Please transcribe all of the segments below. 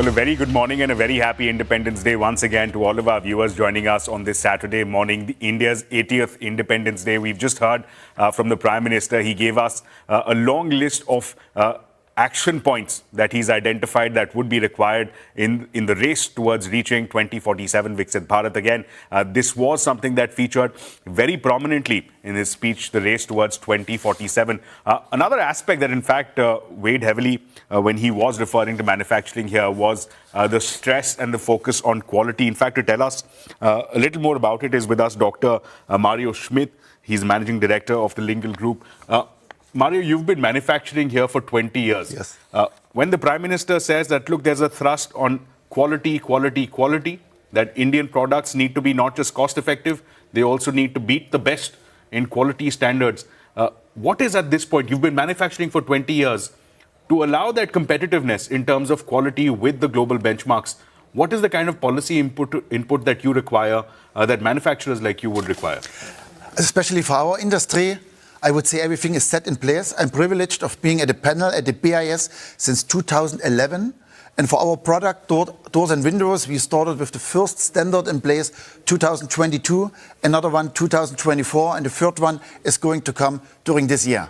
Well, a very good morning and a very happy Independence Day once again to all of our viewers joining us on this Saturday morning, India's 80th Independence Day. We've just heard from the Prime Minister. He gave us a long list of action points that he's identified that would be required in the race towards reaching 2047 Viksit Bharat. Again, this was something that featured very prominently in his speech, the race towards 2047. Another aspect that, in fact, weighed heavily when he was referring to manufacturing here was the stress and the focus on quality. In fact, to tell us a little more about it is with us Dr. Mario Schmidt. He's Managing Director of the Lingel Group. Mario, you've been manufacturing here for 20 years. Yes. When the Prime Minister says that, look, there's a thrust on quality, that Indian products need to be not just cost effective, they also need to beat the best in quality standards. What is at this point, you've been manufacturing for 20 years, to allow that competitiveness in terms of quality with the global benchmarks, what is the kind of policy input that you require, that manufacturers like you would require? Especially for our industry, I would say everything is set in place. I'm privileged of being at the panel at the BIS since 2011. And for our product, doors and windows, we started with the first standard in place 2022, another one 2024, and the third one is going to come during this year.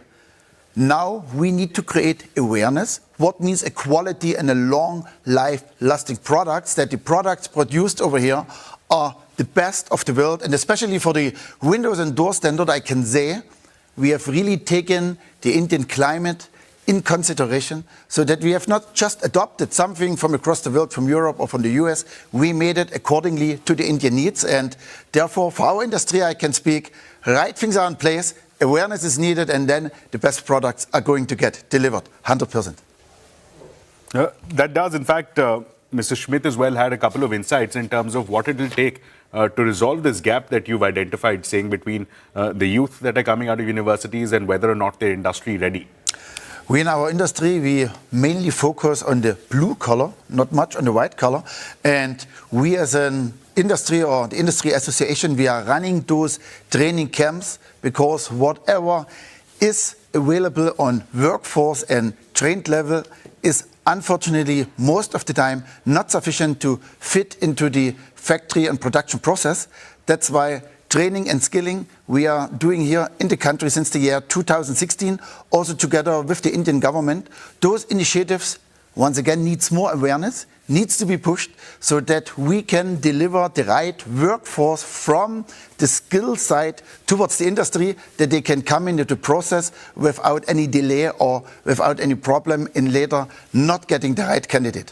Now we need to create awareness. What means a quality and a long life lasting products, that the products produced over here are the best of the world. And especially for the windows and door standard, I can say we have really taken the Indian climate in consideration, so that we have not just adopted something from across the world, from Europe or from the US. We made it accordingly to the Indian needs, and therefore for our industry I can speak, right things are in place, awareness is needed, and then the best products are going to get delivered 100%. That does, in fact, Mr. Schmidt as well had a couple of insights in terms of what it will take to resolve this gap that you've identified, saying between the youth that are coming out of universities and whether or not they're industry ready. We in our industry, we mainly focus on the blue collar, not much on the white collar. And we as an industry or the industry association, we are running those training camps because whatever is available on workforce and trained level is unfortunately most of the time not sufficient to fit into the factory and production process. That's why training and skilling we are doing here in the country since the year 2016, also together with the Indian government. Those initiatives, once again, needs more awareness, needs to be pushed so that we can deliver the right workforce from the skill side towards the industry, that they can come into the process without any delay or without any problem in later not getting the right candidate.